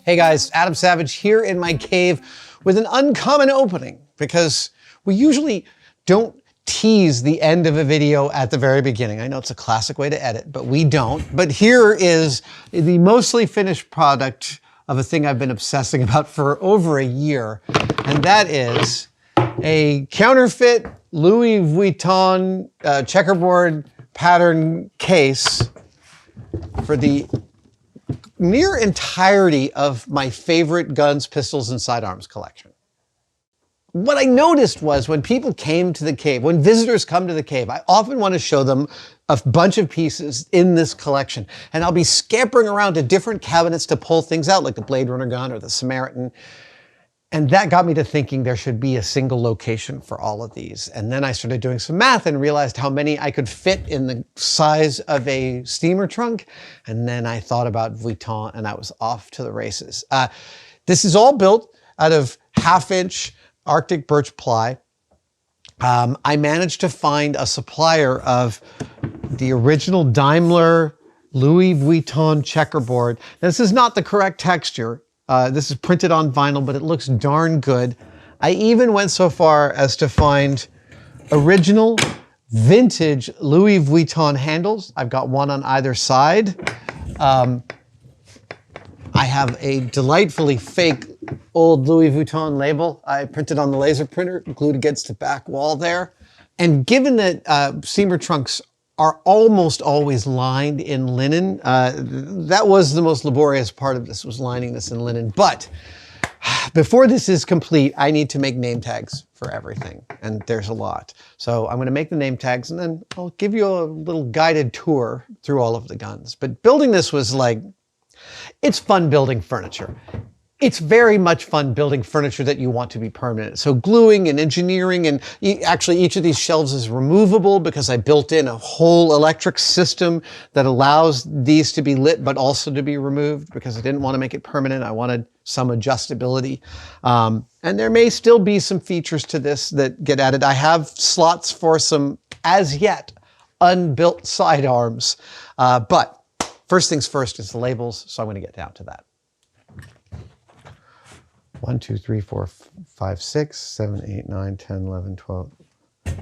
Hey guys, Adam Savage here in my cave with an uncommon opening because we usually don't tease the end of a video at the very beginning. I know it's a classic way to edit, but we don't. But here is the mostly finished product of a thing I've been obsessing about for over a year, and that is a counterfeit Louis Vuitton checkerboard pattern case for the near entirety of my favorite guns, pistols, and sidearms collection. What I noticed was when people came to the cave, when visitors come to the cave, I often want to show them a bunch of pieces in this collection. And I'll be scampering around to different cabinets to pull things out, like the Blade Runner gun or the Samaritan. And that got me to thinking there should be a single location for all of these. And then I started doing some math and realized how many I could fit in the size of a steamer trunk. And then I thought about Vuitton and I was off to the races. This is all built out of 1/2-inch Arctic birch ply. I managed to find a supplier of the original Daimler Louis Vuitton checkerboard. Now, this is not the correct texture. This is printed on vinyl, but it looks darn good. I even went so far as to find original vintage Louis Vuitton handles. I've got one on either side. I have a delightfully fake old Louis Vuitton label I printed on the laser printer, glued against the back wall there. And given that steamer trunks are almost always lined in linen, that was the most laborious part of this, was lining this in linen. But before this is complete, I need to make name tags for everything, and there's a lot. So I'm going to make the name tags, and then I'll give you a little guided tour through all of the guns. But building this was like, it's fun building furniture. It's very much fun building furniture that you want to be permanent. So gluing and engineering, and actually each of these shelves is removable because I built in a whole electric system that allows these to be lit but also to be removed because I didn't want to make it permanent. I wanted some adjustability. And there may still be some features to this that get added. I have slots for some as yet unbuilt sidearms. But first things first is the labels, so I'm going to get down to that. 1, 2, 3, 4, 5, 6, 7, 8, 9, 10, 11, 12. 4,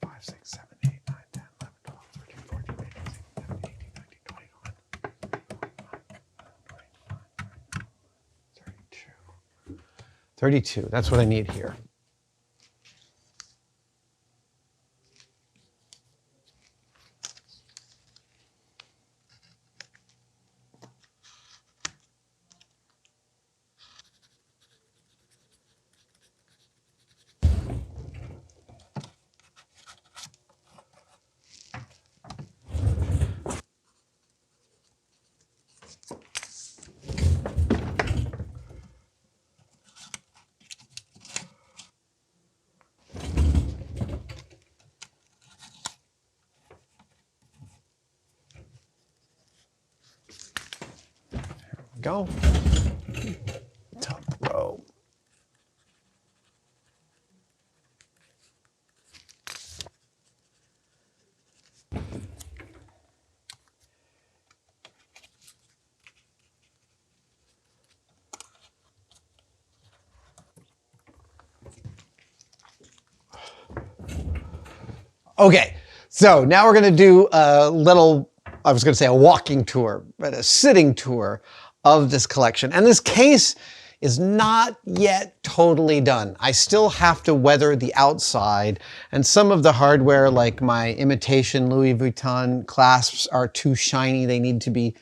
5, 6, 7, 8, 9, 10, 11, 12, 13, 14, 15, 16, 17, 18, 19, 20, 21, 32. That's what I need here. Go. Top row. Okay, so now we're going to do a little, I was going to say a walking tour, but a sitting tour of this collection. And this case is not yet totally done. I still have to weather the outside, and some of the hardware, like my imitation Louis Vuitton clasps, are too shiny. They need to be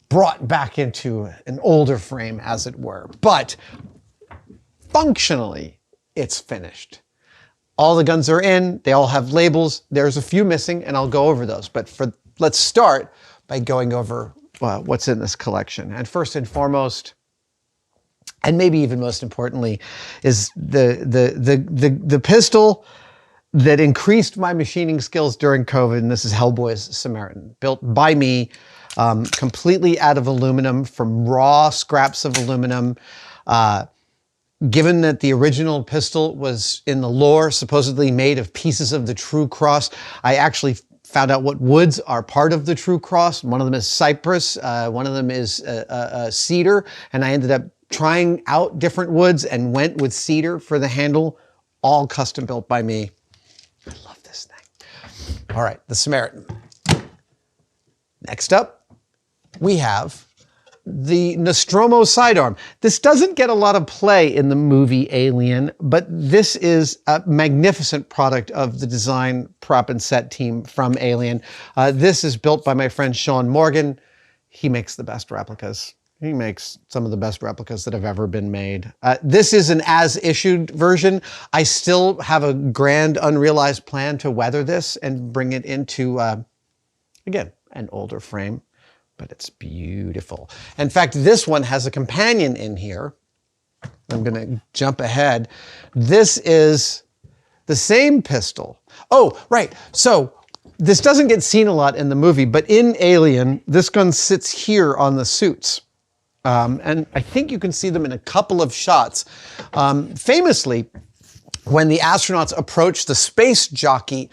brought back into an older frame, as it were. But functionally, it's finished. All the guns are in, they all have labels. There's a few missing, and I'll go over those. But let's start by going over what's in this collection. And first and foremost, and maybe even most importantly, is the pistol that increased my machining skills during COVID, and this is Hellboy's Samaritan, built by me, completely out of aluminum, from raw scraps of aluminum. Given that the original pistol was in the lore supposedly made of pieces of the true cross, I actually found out what woods are part of the true cross. One of them is cypress, one of them is cedar, and I ended up trying out different woods and went with cedar for the handle, all custom built by me. I love this thing. All right, the Samaritan. Next up, we have the Nostromo sidearm. This doesn't get a lot of play in the movie Alien, but this is a magnificent product of the design, prop, and set team from Alien. This is built by my friend Sean Morgan. He makes the best replicas. He makes some of the best replicas that have ever been made. This is an as-issued version. I still have a grand unrealized plan to weather this and bring it into, again, an older frame. But it's beautiful. In fact, this one has a companion in here. I'm gonna jump ahead. This is the same pistol. Oh, right, so this doesn't get seen a lot in the movie, but in Alien, this gun sits here on the suits. And I think you can see them in a couple of shots. Famously, when the astronauts approached the space jockey,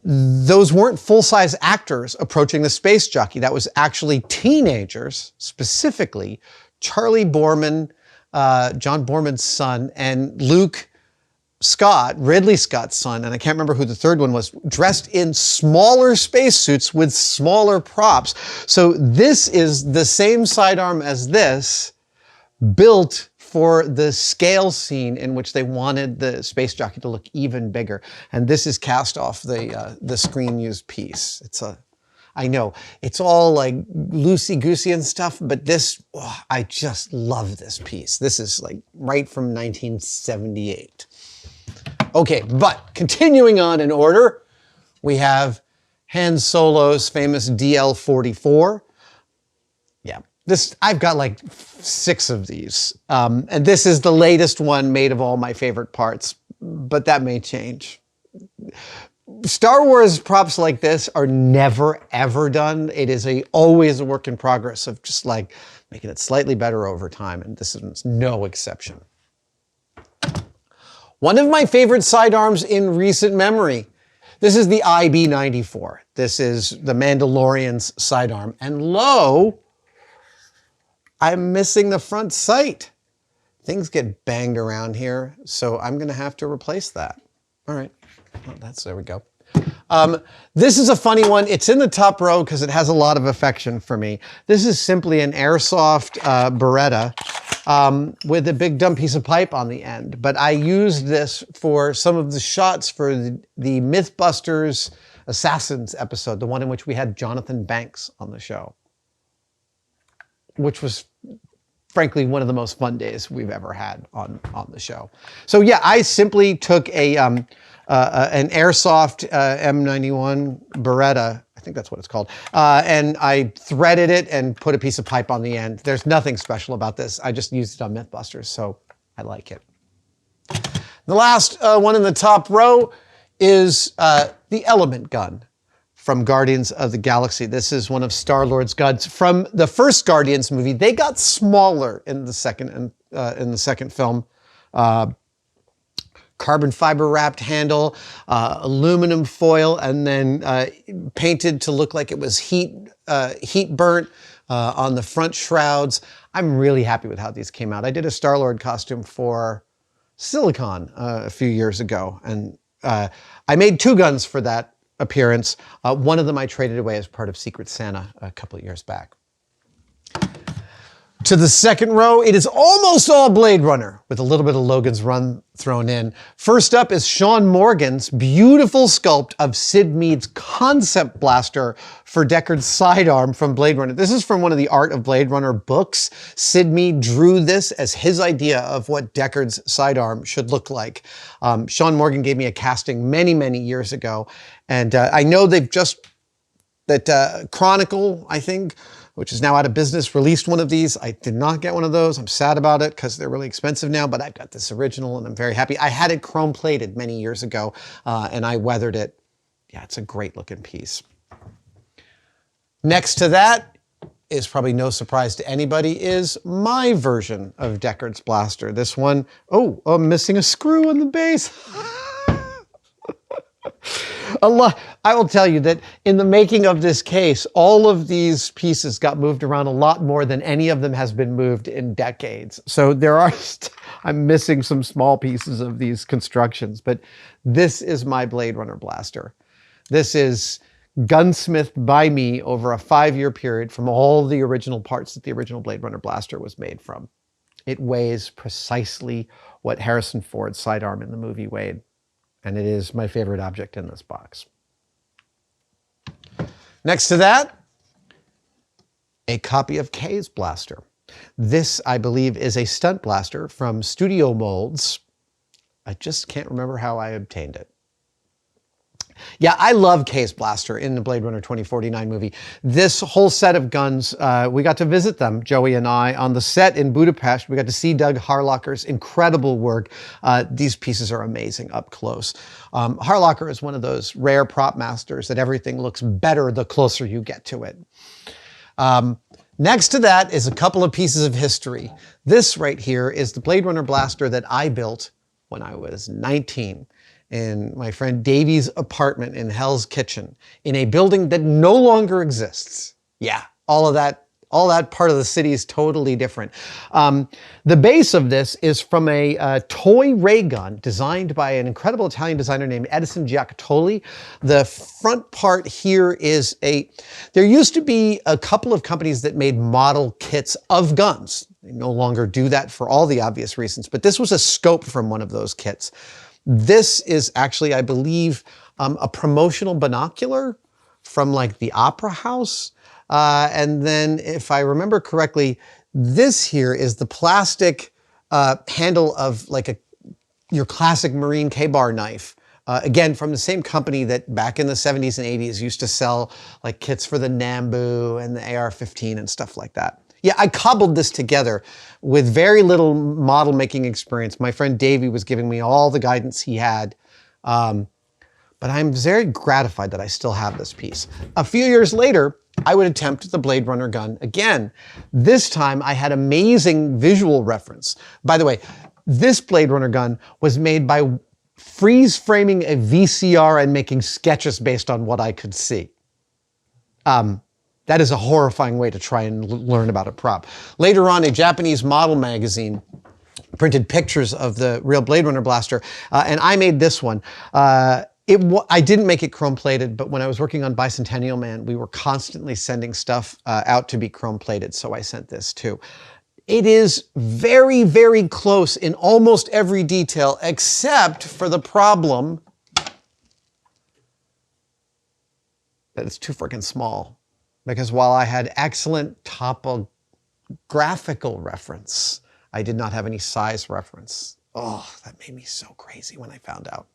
those weren't full-size actors approaching the space jockey. That was actually teenagers, specifically Charlie Borman, John Borman's son, and Luke Scott, Ridley Scott's son, and I can't remember who the third one was, dressed in smaller spacesuits with smaller props. So this is the same sidearm as this, built for the scale scene in which they wanted the space jockey to look even bigger. And this is cast off the screen-used piece. I know, it's all like loosey-goosey and stuff, but this, oh, I just love this piece. This is like right from 1978. Okay, but continuing on in order, we have Han Solo's famous DL-44. Yeah. I've got like 6 of these. And this is the latest one made of all my favorite parts, but that may change. Star Wars props like this are never, ever done. It is always a work in progress of just like making it slightly better over time, and this is no exception. One of my favorite sidearms in recent memory. This is the IB-94. This is the Mandalorian's sidearm. And lo, I'm missing the front sight. Things get banged around here, so I'm gonna have to replace that. All right, well, there we go. This is a funny one. It's in the top row because it has a lot of affection for me. This is simply an airsoft Beretta with a big dumb piece of pipe on the end. But I used this for some of the shots for the Mythbusters Assassins episode, the one in which we had Jonathan Banks on the show, which was frankly one of the most fun days we've ever had on the show. So yeah, I simply took an airsoft M91 Beretta, I think that's what it's called, and I threaded it and put a piece of pipe on the end. There's nothing special about this. I just used it on Mythbusters, so I like it. The last one in the top row is the Element gun from Guardians of the Galaxy. This is one of Star-Lord's guns from the first Guardians movie. They got smaller in the second film. Carbon fiber wrapped handle, aluminum foil, and then painted to look like it was heat burnt on the front shrouds. I'm really happy with how these came out. I did a Star-Lord costume for Silicon a few years ago, and I made 2 guns for that appearance. One of them I traded away as part of Secret Santa a couple of years back. To the second row, it is almost all Blade Runner, with a little bit of Logan's Run thrown in. First up is Sean Morgan's beautiful sculpt of Sid Mead's concept blaster for Deckard's sidearm from Blade Runner. This is from one of the Art of Blade Runner books. Sid Mead drew this as his idea of what Deckard's sidearm should look like. Sean Morgan gave me a casting many, many years ago, and I know they've just, Chronicle, I think, which is now out of business, released one of these. I did not get one of those. I'm sad about it because they're really expensive now, but I've got this original and I'm very happy. I had it chrome plated many years ago and I weathered it. Yeah, it's a great looking piece. Next to that is probably no surprise to anybody is my version of Deckard's blaster. This one, oh, I'm missing a screw on the base. A lot. I will tell you that in the making of this case, all of these pieces got moved around a lot more than any of them has been moved in decades. So there are, I'm missing some small pieces of these constructions, but this is my Blade Runner blaster. This is gunsmithed by me over a 5-year period from all the original parts that the original Blade Runner blaster was made from. It weighs precisely what Harrison Ford's sidearm in the movie weighed. And it is my favorite object in this box. Next to that, a copy of Kay's blaster. This, I believe, is a stunt blaster from Studio Molds. I just can't remember how I obtained it. Yeah, I love Kay's blaster in the Blade Runner 2049 movie. This whole set of guns, we got to visit them, Joey and I, on the set in Budapest. We got to see Doug Harlocker's incredible work. These pieces are amazing up close. Harlocker is one of those rare prop masters that everything looks better the closer you get to it. Next to that is a couple of pieces of history. This right here is the Blade Runner blaster that I built when I was 19. In my friend Davy's apartment in Hell's Kitchen, in a building that no longer exists. Yeah, all that part of the city is totally different. The base of this is from a toy ray gun designed by an incredible Italian designer named Edison Giacottoli. The front part here is there used to be a couple of companies that made model kits of guns. They no longer do that for all the obvious reasons, but this was a scope from one of those kits. This is actually, I believe, a promotional binocular from like the Opera House. And then if I remember correctly, this here is the plastic handle of like your classic Marine K-bar knife. Again, from the same company that back in the 70s and 80s used to sell like kits for the Nambu and the AR-15 and stuff like that. Yeah, I cobbled this together with very little model making experience. My friend Davey was giving me all the guidance he had. But I'm very gratified that I still have this piece. A few years later, I would attempt the Blade Runner gun again. This time I had amazing visual reference. By the way, this Blade Runner gun was made by freeze framing a VCR and making sketches based on what I could see. That is a horrifying way to try and learn about a prop. Later on, a Japanese model magazine printed pictures of the real Blade Runner blaster, and I made this one. I didn't make it chrome-plated, but when I was working on Bicentennial Man, we were constantly sending stuff out to be chrome-plated, so I sent this too. It is very, very close in almost every detail, except for the problem that it's too freaking small. Because while I had excellent topographical reference, I did not have any size reference. Oh, that made me so crazy when I found out.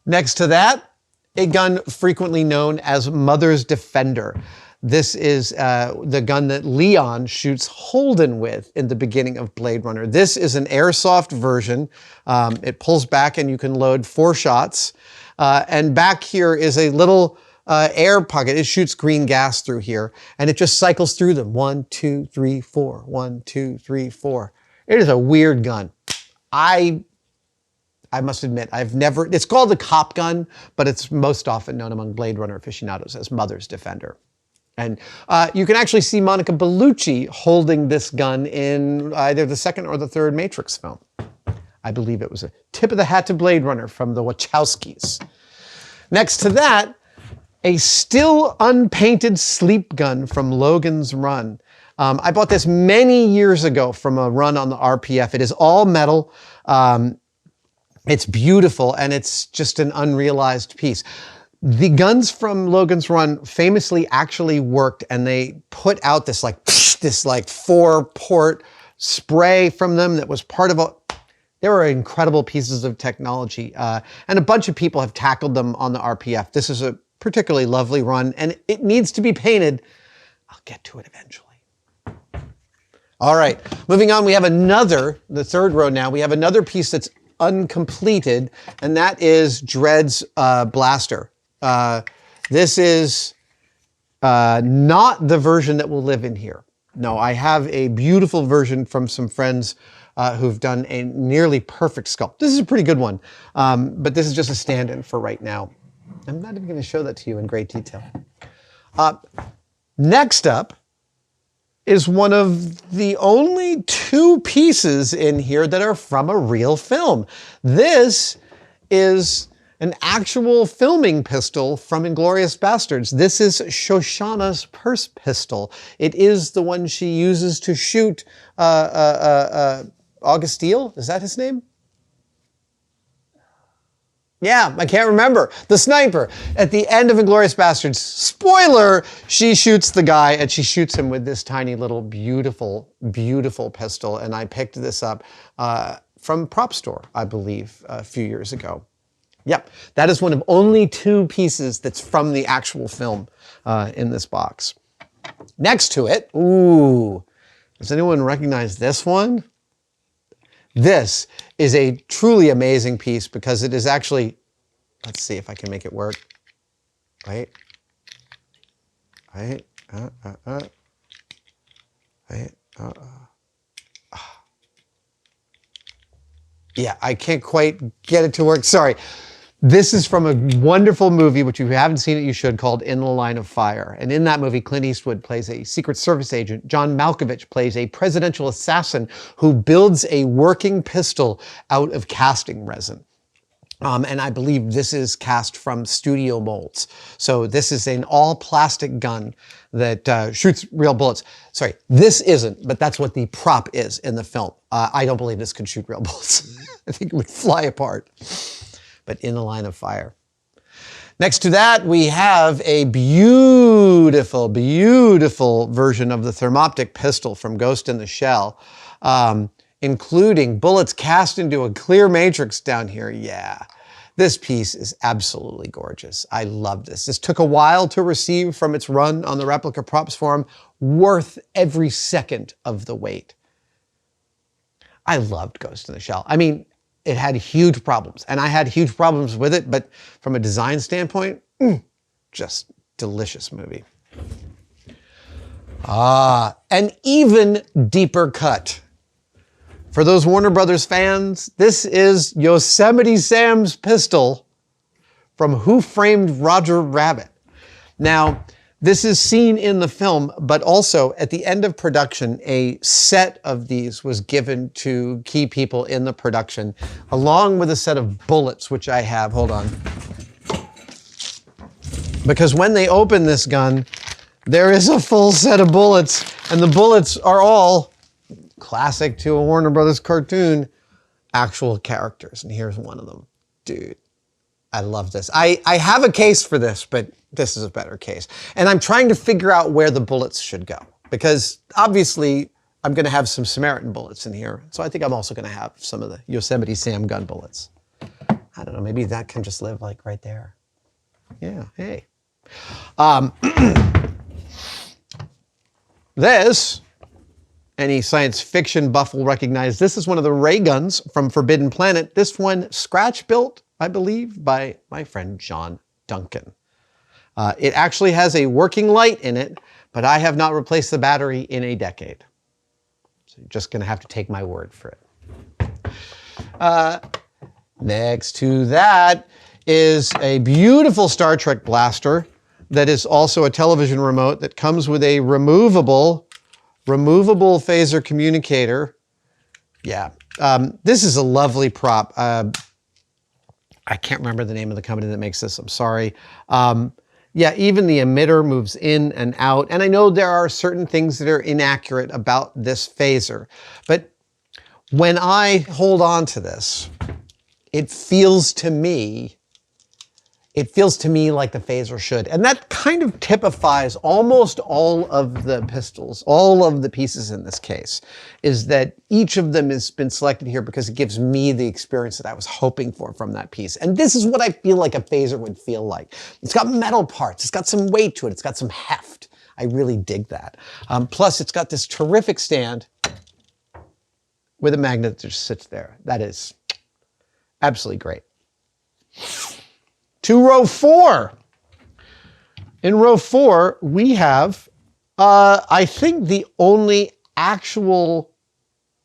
Next to that, a gun frequently known as Mother's Defender. This is the gun that Leon shoots Holden with in the beginning of Blade Runner. This is an airsoft version. It pulls back and you can load 4 shots. And back here is a little air pocket. It shoots green gas through here and it just cycles through them. 1, 2, 3, 4. 1, 2, 3, 4. It is a weird gun. I must admit, it's called the cop gun, but it's most often known among Blade Runner aficionados as Mother's Defender. And you can actually see Monica Bellucci holding this gun in either the second or the third Matrix film. I believe it was a tip of the hat to Blade Runner from the Wachowskis. Next to that, a still unpainted sleep gun from Logan's Run. I bought this many years ago from a run on the RPF. It is all metal. It's beautiful and it's just an unrealized piece. The guns from Logan's Run famously actually worked and they put out this like 4-port spray from them that was part of they were incredible pieces of technology. And a bunch of people have tackled them on the RPF. This is a particularly lovely run and it needs to be painted. I'll get to it eventually. All right, moving on, we have the third row now, we have another piece that's uncompleted, and that is Dredd's blaster. This is not the version that will live in here. No, I have a beautiful version from some friends who've done a nearly perfect sculpt. This is a pretty good one, but this is just a stand-in for right now. I'm not even going to show that to you in great detail. Next up is one of the only two pieces in here that are from a real film. This is an actual filming pistol from Inglourious Basterds. This is Shoshana's purse pistol. It is the one she uses to shoot Augustine. Is that his name? Yeah, I can't remember. The sniper. At the end of Inglourious Basterds, spoiler, she shoots the guy and she shoots him with this tiny little beautiful, beautiful pistol. And I picked this up from Prop Store, I believe, a few years ago. Yep, that is one of only two pieces that's from the actual film in this box. Next to it, ooh, does anyone recognize this one? This is a truly amazing piece because it is actually, let's see if I can make it work. Right? Yeah, I can't quite get it to work. Sorry. This is from a wonderful movie, which if you haven't seen it, you should, called In the Line of Fire. And in that movie, Clint Eastwood plays a Secret Service agent. John Malkovich plays a presidential assassin who builds a working pistol out of casting resin. And I believe this is cast from studio molds. So this is an all-plastic gun that shoots real bullets. Sorry, this isn't, but that's what the prop is in the film. I don't believe this could shoot real bullets. I think it would fly apart. But In the Line of Fire. Next to that, we have a beautiful, beautiful version of the thermoptic pistol from Ghost in the Shell, including bullets cast into a clear matrix down here. Yeah, this piece is absolutely gorgeous. I love this. This took a while to receive from its run on the Replica Props Forum, worth every second of the wait. I loved Ghost in the Shell. I mean, it had huge problems, and I had huge problems with it, but from a design standpoint, just delicious movie. An even deeper cut. For those Warner Brothers fans, this is Yosemite Sam's pistol from Who Framed Roger Rabbit. Now, this is seen in the film, but also at the end of production, a set of these was given to key people in the production, along with a set of bullets, which I have. Hold on. Because when they open this gun, there is a full set of bullets, and the bullets are all, classic to a Warner Brothers cartoon, actual characters. And here's one of them. Dude, I love this. I have a case for this, but this is a better case. And I'm trying to figure out where the bullets should go, because obviously I'm going to have some Samaritan bullets in here. So I think I'm also going to have some of the Yosemite Sam gun bullets. I don't know, maybe that can just live like right there. Yeah, hey. This, any science fiction buff will recognize, this is one of the ray guns from Forbidden Planet. This one scratch built, I believe, by my friend John Duncan. It actually has a working light in it, but I have not replaced the battery in a decade. So you're just going to have to take my word for it. Next to that is a beautiful Star Trek blaster that is also a television remote that comes with a removable phaser communicator. Yeah, this is a lovely prop. I can't remember the name of the company that makes this, I'm sorry. Yeah, even the emitter moves in and out. And I know there are certain things that are inaccurate about this phaser, but when I hold on to this, it feels to me like the phaser should. And that kind of typifies almost all of the pistols, all of the pieces in this case, is that each of them has been selected here because it gives me the experience that I was hoping for from that piece. And this is what I feel like a phaser would feel like. It's got metal parts, it's got some weight to it, it's got some heft. I really dig that. Plus, it's got this terrific stand with a magnet that just sits there. That is absolutely great. To row 4. In row 4, we have I think the only actual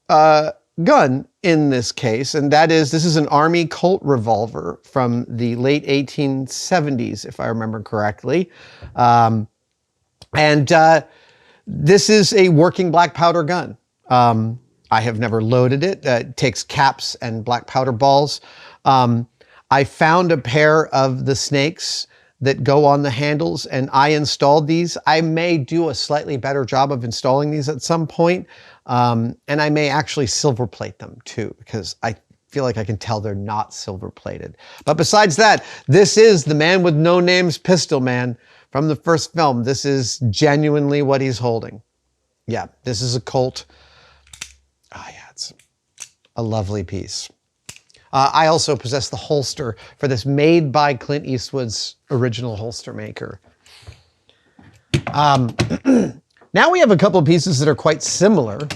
gun in this case, and that is, this is an Army Colt revolver from the late 1870s, if I remember correctly. This is a working black powder gun. I have never loaded it. It takes caps and black powder balls. I found a pair of the snakes that go on the handles, and I installed these. I may do a slightly better job of installing these at some point, and I may actually silver plate them too, because I feel like I can tell they're not silver plated. But besides that, this is the man with no name's pistol man from the first film. This is genuinely what he's holding. Yeah, this is a Colt. Oh yeah, it's a lovely piece. I also possess the holster for this, made by Clint Eastwood's original holster maker. Now we have a couple of pieces that are quite similar.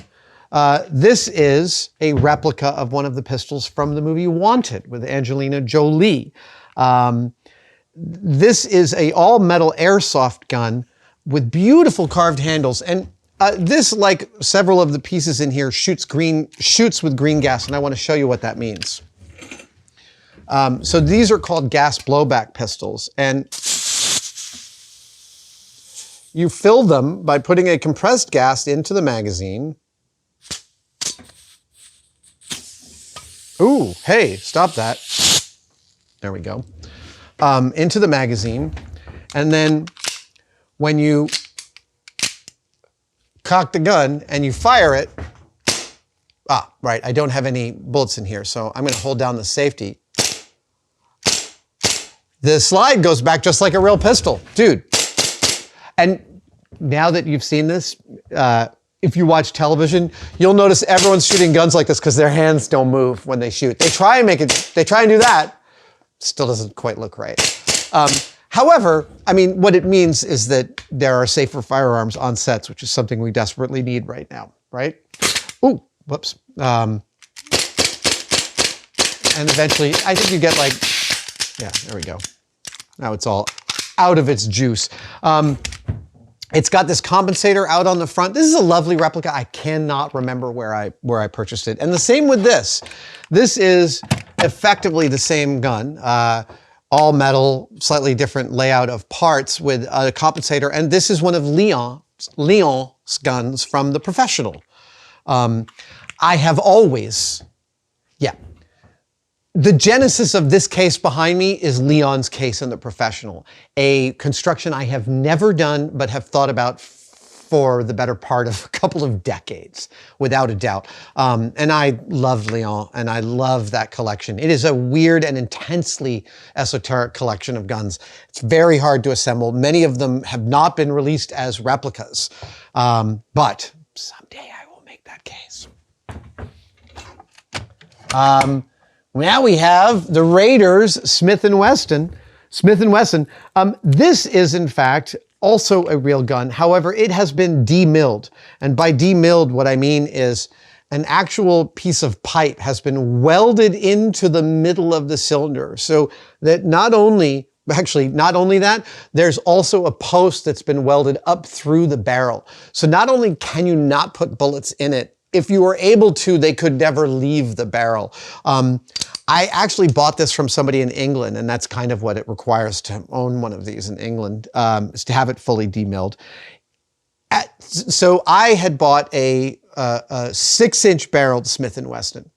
This is a replica of one of the pistols from the movie Wanted with Angelina Jolie. This is a all-metal airsoft gun with beautiful carved handles. And this, like several of the pieces in here, shoots with green gas, and I want to show you what that means. So these are called gas blowback pistols, and you fill them by putting a compressed gas into the magazine. Ooh, hey, stop that. There we go. Into the magazine, and then when you cock the gun and you fire it, right, I don't have any bullets in here, so I'm going to hold down the safety. The slide goes back just like a real pistol, dude. And now that you've seen this, if you watch television, you'll notice everyone's shooting guns like this because their hands don't move when they shoot. They try and do that, still doesn't quite look right. However, I mean, what it means is that there are safer firearms on sets, which is something we desperately need right now, right? Ooh, whoops. And eventually, I think you get like, yeah, there we go. Now it's all out of its juice. It's got this compensator out on the front. This is a lovely replica. I cannot remember where I purchased it. And the same with this. This is effectively the same gun, all metal, slightly different layout of parts with a compensator. And this is one of Leon's guns from The Professional. I have always, the genesis of this case behind me is Leon's case in The Professional, a construction I have never done but have thought about for the better part of a couple of decades, without a doubt. And I love Leon, and I love that collection. It is a weird and intensely esoteric collection of guns. It's very hard to assemble. Many of them have not been released as replicas, but someday I will make that case. Now we have the Raiders Smith & Wesson. This is, in fact, also a real gun. However, it has been demilled. And by demilled, what I mean is an actual piece of pipe has been welded into the middle of the cylinder. So that not only that, there's also a post that's been welded up through the barrel. So not only can you not put bullets in it, if you were able to, they could never leave the barrel. I actually bought this from somebody in England, and that's kind of what it requires to own one of these in England, is to have it fully demilled. So I had bought a 6-inch barreled Smith & Wesson.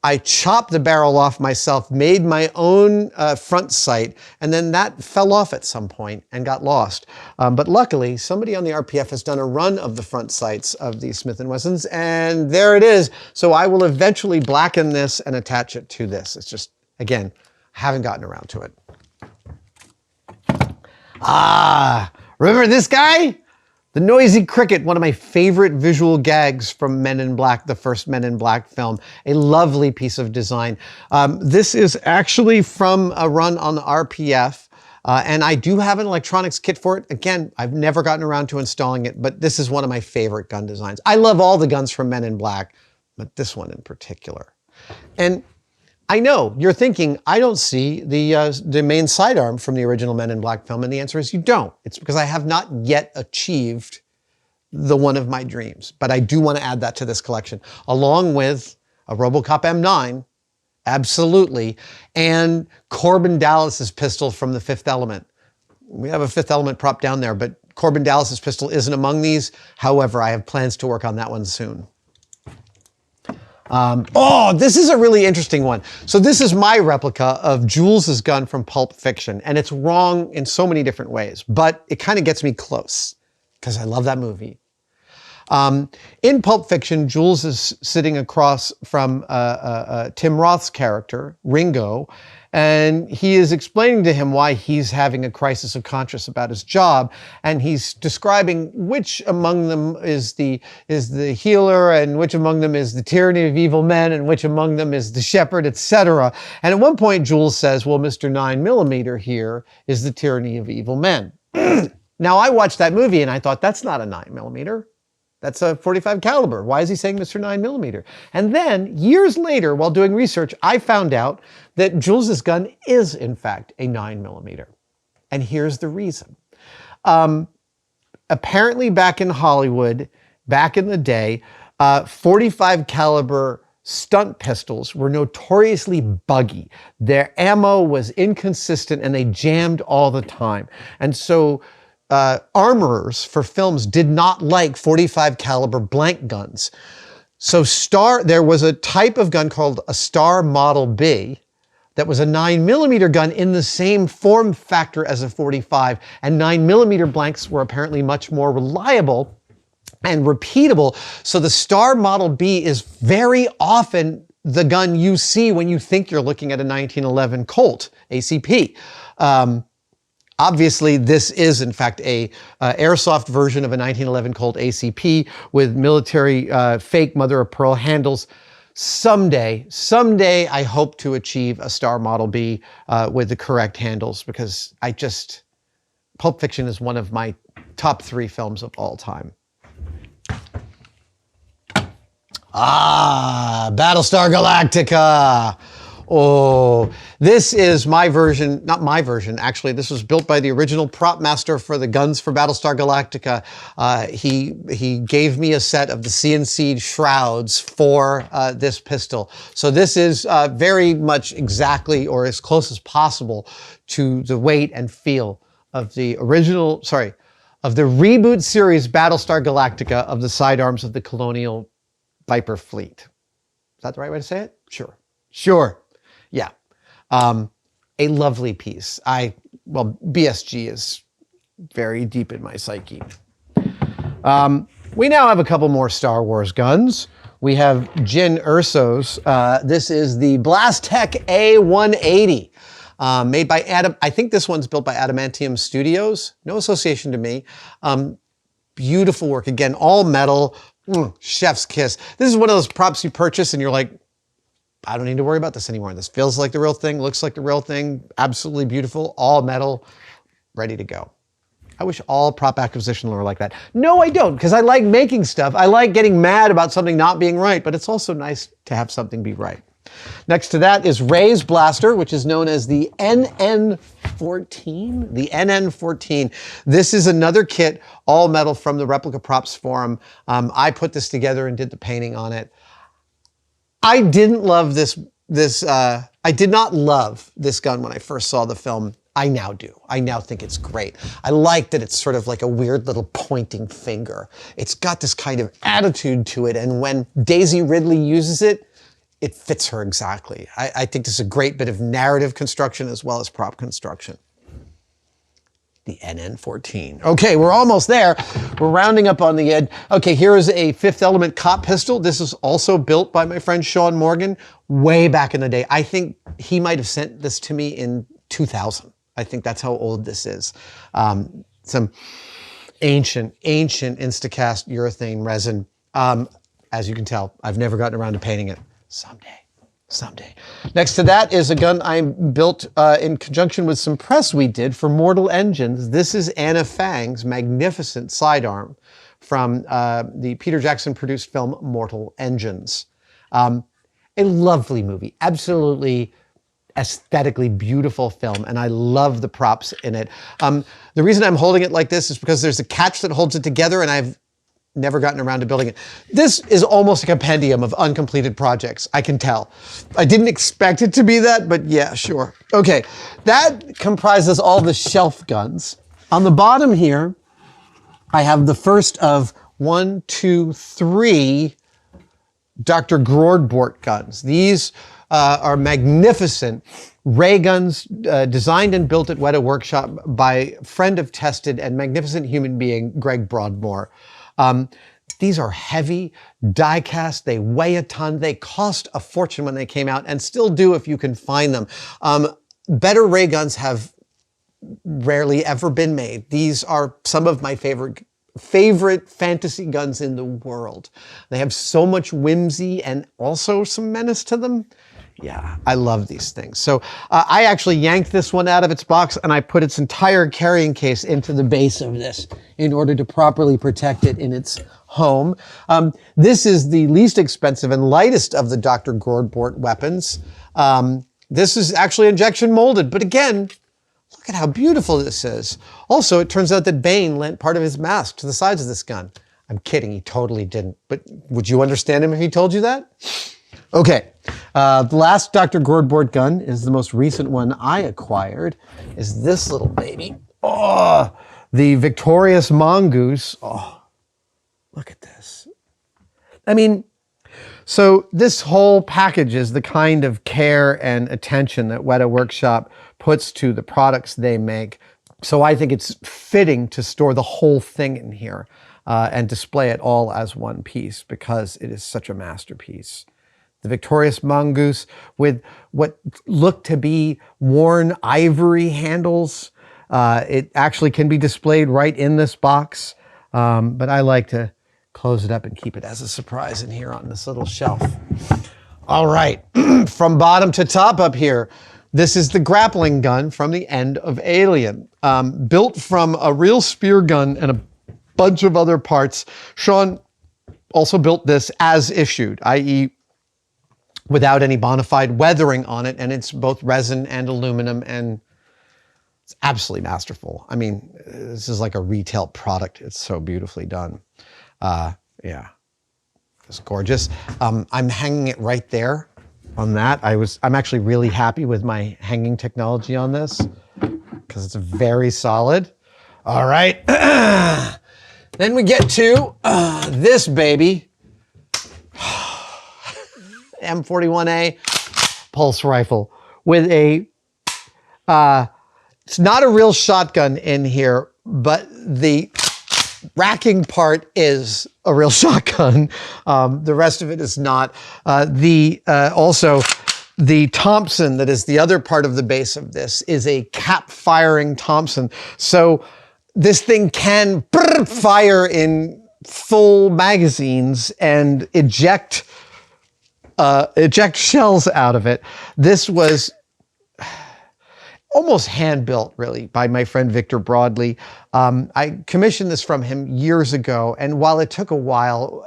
I chopped the barrel off myself, made my own front sight, and then that fell off at some point and got lost. But luckily, somebody on the RPF has done a run of the front sights of these Smith & Wessons, and there it is. So I will eventually blacken this and attach it to this. It's just, again, haven't gotten around to it. Remember this guy? The noisy cricket, one of my favorite visual gags from Men in Black, the first Men in Black film. A lovely piece of design. This is actually from a run on the RPF, and I do have an electronics kit for it. Again, I've never gotten around to installing it, but this is one of my favorite gun designs. I love all the guns from Men in Black, but this one in particular. And I know you're thinking, I don't see the main sidearm from the original Men in Black film, and the answer is you don't. It's because I have not yet achieved the one of my dreams. But I do want to add that to this collection, along with a RoboCop M9, absolutely, and Corbin Dallas's pistol from The Fifth Element. We have a Fifth Element prop down there, but Corbin Dallas's pistol isn't among these. However, I have plans to work on that one soon. Oh, this is a really interesting one. So this is my replica of Jules's gun from Pulp Fiction, and it's wrong in so many different ways, but it kind of gets me close because I love that movie. In Pulp Fiction, Jules is sitting across from Tim Roth's character, Ringo, and he is explaining to him why he's having a crisis of conscience about his job, and he's describing which among them is the healer, and which among them is the tyranny of evil men, and which among them is the shepherd, etc. And at one point, Jules says, well, Mr. 9mm here is the tyranny of evil men. Now, I watched that movie, and I thought, that's not a 9mm. That's a .45 caliber. Why is he saying Mr. 9mm? And then, years later, while doing research, I found out that Jules's gun is, in fact, a 9mm. And here's the reason. Apparently, back in Hollywood, back in the day, .45 caliber stunt pistols were notoriously buggy. Their ammo was inconsistent, and they jammed all the time. And so armorers for films did not like .45 caliber blank guns. So there was a type of gun called a Star Model B that was a 9mm gun in the same form factor as a .45, and 9mm blanks were apparently much more reliable and repeatable. So the Star Model B is very often the gun you see when you think you're looking at a 1911 Colt ACP. Obviously, this is, in fact, a airsoft version of a 1911 Colt ACP with military fake mother-of-pearl handles. Someday, I hope to achieve a Star Model B with the correct handles, because Pulp Fiction is one of my top 3 films of all time. Ah, Battlestar Galactica. Oh, this is my version, not my version, actually. This was built by the original prop master for the guns for Battlestar Galactica. He gave me a set of the CNC shrouds for this pistol. So this is very much exactly, or as close as possible, to the weight and feel of the original, of the reboot series Battlestar Galactica of the sidearms of the Colonial Viper fleet. Is that the right way to say it? Sure. Yeah. A lovely piece. BSG is very deep in my psyche. We now have a couple more Star Wars guns. We have Jyn Erso's. This is the Blastech A180, made by I think this one's built by Adamantium Studios. No association to me. Beautiful work. Again, all metal. Chef's kiss. This is one of those props you purchase and you're like, I don't need to worry about this anymore. This feels like the real thing, looks like the real thing, absolutely beautiful, all metal, ready to go. I wish all prop acquisition were like that. No, I don't, because I like making stuff. I like getting mad about something not being right, but it's also nice to have something be right. Next to that is Ray's blaster, which is known as the NN14. The NN14. This is another kit, all metal, from the Replica Props Forum. I put this together and did the painting on it. I didn't love I did not love this gun when I first saw the film. I now do. I now think it's great. I like that it's sort of like a weird little pointing finger. It's got this kind of attitude to it, and when Daisy Ridley uses it, it fits her exactly. I think this is a great bit of narrative construction as well as prop construction. The NN14. Okay, we're almost there. We're rounding up on the edge. Okay, here is a Fifth Element cop pistol. This is also built by my friend Sean Morgan way back in the day. I think he might have sent this to me in 2000. I think that's how old this is. Some ancient Instacast urethane resin. As you can tell, I've never gotten around to painting it. Someday. Next to that is a gun I built in conjunction with some press we did for Mortal Engines. This is Anna Fang's magnificent sidearm from the Peter Jackson-produced film Mortal Engines. A lovely movie, absolutely aesthetically beautiful film, and I love the props in it. The reason I'm holding it like this is because there's a catch that holds it together, and I've never gotten around to building it. This is almost a compendium of uncompleted projects, I can tell. I didn't expect it to be that, but yeah, sure. Okay, that comprises all the shelf guns. On the bottom here, I have the first of 1, 2, 3 Dr. Groardbort guns. These are magnificent ray guns designed and built at Weta Workshop by friend of Tested and magnificent human being, Greg Broadmoor. These are heavy, die cast, they weigh a ton, they cost a fortune when they came out and still do if you can find them. Better ray guns have rarely ever been made. These are some of my favorite fantasy guns in the world. They have so much whimsy and also some menace to them. Yeah, I love these things. So I actually yanked this one out of its box and I put its entire carrying case into the base of this in order to properly protect it in its home. This is the least expensive and lightest of the Dr. Groardbort weapons. This is actually injection molded, but again, look at how beautiful this is. Also, it turns out that Bane lent part of his mask to the sides of this gun. I'm kidding, he totally didn't. But would you understand him if he told you that? Okay, the last Dr. Groardbort gun is the most recent one I acquired, is this little baby. Oh, the Victorious Mongoose. Oh, look at this. I mean, so this whole package is the kind of care and attention that Weta Workshop puts to the products they make. So I think it's fitting to store the whole thing in here and display it all as one piece because it is such a masterpiece. The Victorious Mongoose with what look to be worn ivory handles. It actually can be displayed right in this box, but I like to close it up and keep it as a surprise in here on this little shelf. All right, from bottom to top up here, this is the grappling gun from the end of Alien. Built from a real spear gun and a bunch of other parts. Sean also built this as issued, i.e. without any bona fide weathering on it, and it's both resin and aluminum, and it's absolutely masterful. I mean, this is like a retail product. It's so beautifully done. Yeah, it's gorgeous. I'm hanging it right there on that. I'm actually really happy with my hanging technology on this because it's very solid. All right. Then we get to this baby. M41A pulse rifle with a, it's not a real shotgun in here, but the racking part is a real shotgun. The rest of it is not. Also, the Thompson, that is the other part of the base of this, is a cap firing Thompson. So this thing can fire in full magazines and eject shells out of it. This was almost hand-built, really, by my friend Victor Broadley. I commissioned this from him years ago, and while it took a while,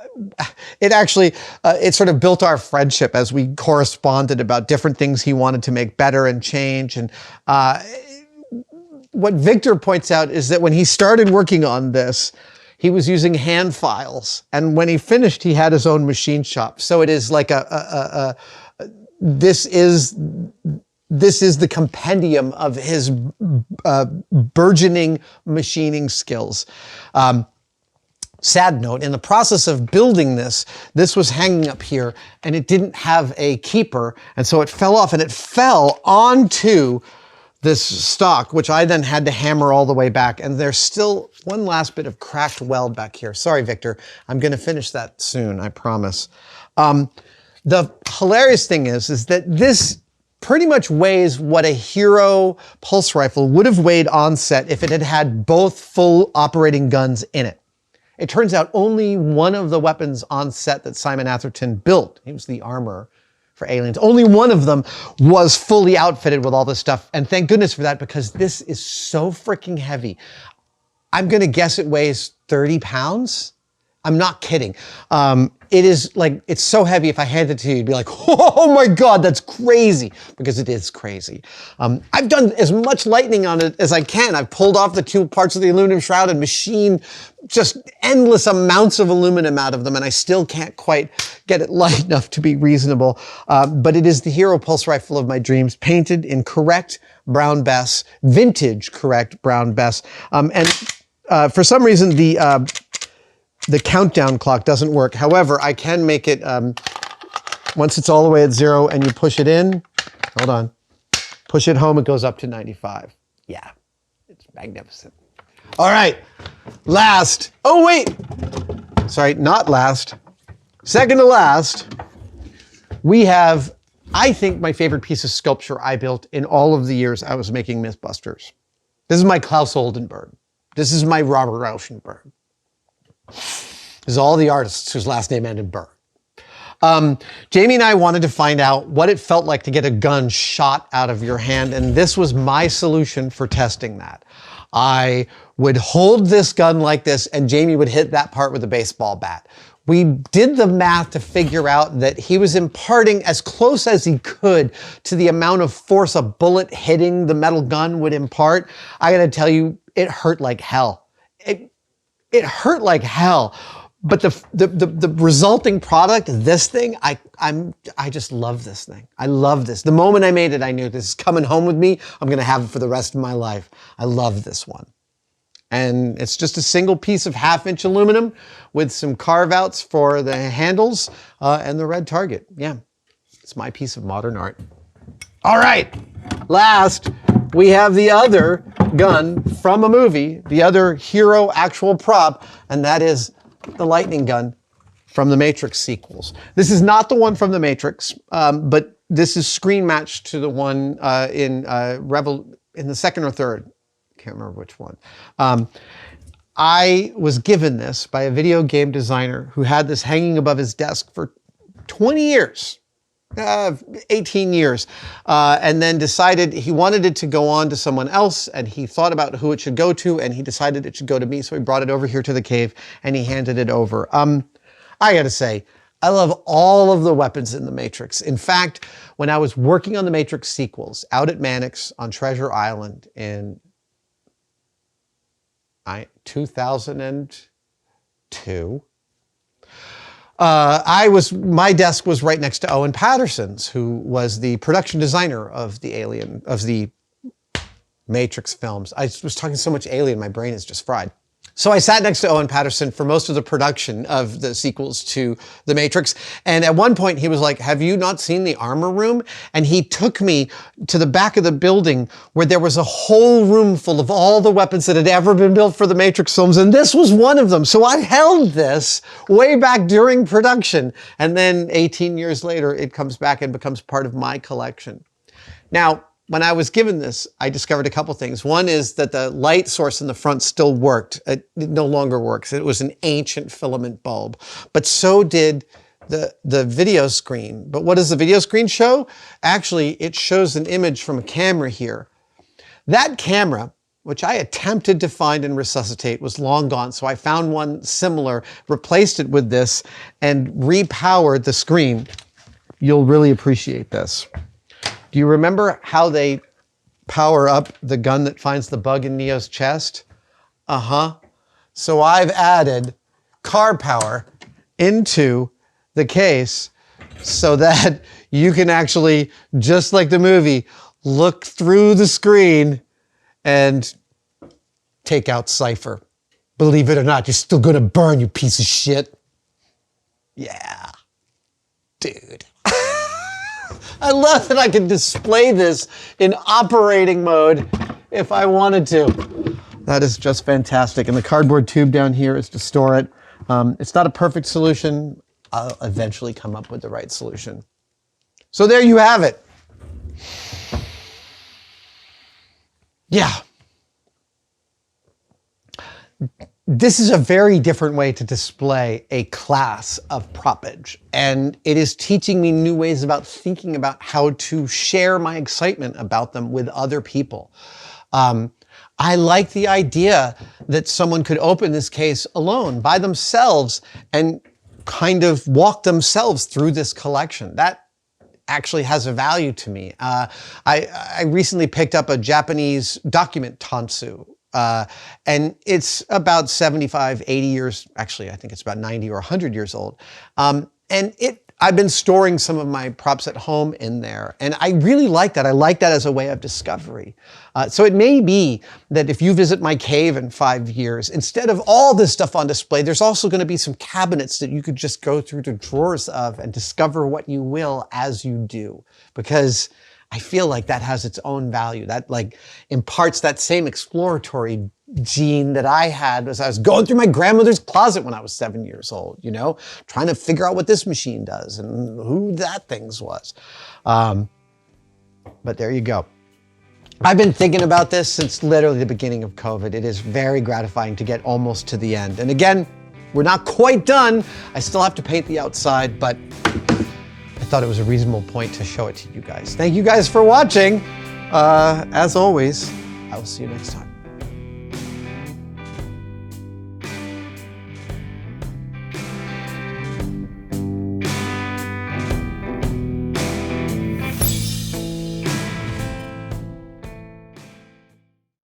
it actually, it sort of built our friendship as we corresponded about different things he wanted to make better and change. And what Victor points out is that when he started working on this, he was using hand files, and when he finished, he had his own machine shop. So it is like this is the compendium of his burgeoning machining skills. Sad note, in the process of building this was hanging up here, and it didn't have a keeper, and so it fell off, and it fell onto this stock, which I then had to hammer all the way back. And there's still one last bit of cracked weld back here. Sorry, Victor. I'm going to finish that soon, I promise. The hilarious thing is that this pretty much weighs what a Hero pulse rifle would have weighed on set if it had had both full operating guns in it. It turns out only one of the weapons on set that Simon Atherton built, he was the armorer for Aliens, only one of them was fully outfitted with all this stuff. And thank goodness for that, because this is so freaking heavy. I'm going to guess it weighs 30 pounds. I'm not kidding. It is like, it's so heavy, if I hand it to you, you'd be like, oh my God, that's crazy, because it is crazy. I've done as much lightning on it as I can. I've pulled off the 2 parts of the aluminum shroud and machined just endless amounts of aluminum out of them, and I still can't quite get it light enough to be reasonable. But it is the Hero pulse rifle of my dreams, painted in correct brown Bess, vintage correct brown Bess. For some reason, the countdown clock doesn't work. However, I can make it, once it's all the way at 0 and you push it in, hold on, push it home, it goes up to 95. Yeah, it's magnificent. All right, last, oh wait, sorry, not last, second to last, we have, I think, my favorite piece of sculpture I built in all of the years I was making Mythbusters. This is my Klaus Oldenburg. This is my Robert Rauschenberg. This is all the artists whose last name ended Berg. Jamie and I wanted to find out what it felt like to get a gun shot out of your hand, and this was my solution for testing that. I would hold this gun like this, and Jamie would hit that part with a baseball bat. We did the math to figure out that he was imparting as close as he could to the amount of force a bullet hitting the metal gun would impart. I gotta tell you, it hurt like hell. It hurt like hell, but the resulting product, this thing, I just love this thing. I love this. The moment I made it, I knew this is coming home with me. I'm gonna have it for the rest of my life. I love this one. And it's just a single piece of 1/2-inch aluminum with some carve outs for the handles and the red target. Yeah, it's my piece of modern art. All right, last, we have the other gun from a movie, the other Hero actual prop, and that is the lightning gun from the Matrix sequels. This is not the one from the Matrix, but this is screen matched to the one in the second or third. Can't remember which one. I was given this by a video game designer who had this hanging above his desk for 20 years. 18 years, and then decided he wanted it to go on to someone else, and he thought about who it should go to, and he decided it should go to me, so he brought it over here to the cave, and he handed it over. I gotta say, I love all of the weapons in the Matrix. In fact, when I was working on the Matrix sequels out at Mannix on Treasure Island in 2002, my desk was right next to Owen Patterson's, who was the production designer of the Matrix films. I was talking so much Alien, my brain is just fried. So I sat next to Owen Patterson for most of the production of the sequels to The Matrix. And at one point he was like, have you not seen the armor room? And he took me to the back of the building where there was a whole room full of all the weapons that had ever been built for the Matrix films. And this was one of them. So I held this way back during production. And then 18 years later, it comes back and becomes part of my collection. Now, when I was given this, I discovered a couple things. One is that the light source in the front still worked. It no longer works. It was an ancient filament bulb, but so did the video screen. But what does the video screen show? Actually, it shows an image from a camera here. That camera, which I attempted to find and resuscitate, was long gone. So I found one similar, replaced it with this, and repowered the screen. You'll really appreciate this. Do you remember how they power up the gun that finds the bug in Neo's chest? So I've added car power into the case so that you can actually, just like the movie, look through the screen and take out Sci-Fi. Believe it or not, you're still gonna burn, you piece of shit. Yeah, dude. I love that I can display this in operating mode if I wanted to. That is just fantastic. And the cardboard tube down here is to store it. It's not a perfect solution. I'll eventually come up with the right solution. So there you have it. Yeah. This is a very different way to display a class of propage, and it is teaching me new ways about thinking about how to share my excitement about them with other people. I like the idea that someone could open this case alone, by themselves, and kind of walk themselves through this collection. That actually has a value to me. I recently picked up a Japanese document tansu, and it's about 75, 80 years, actually I think it's about 90 or 100 years old. I've been storing some of my props at home in there, and I really like that. I like that as a way of discovery. So it may be that if you visit my cave in 5 years, instead of all this stuff on display, there's also going to be some cabinets that you could just go through the drawers of and discover what you will as you do. Because I feel like that has its own value. That like imparts that same exploratory gene that I had as I was going through my grandmother's closet when I was 7 years old, you know, trying to figure out what this machine does and who that things was. But there you go. I've been thinking about this since literally the beginning of COVID. It is very gratifying to get almost to the end. And again, we're not quite done. I still have to paint the outside, but I thought it was a reasonable point to show it to you guys. Thank you guys for watching. As always, I will see you next time.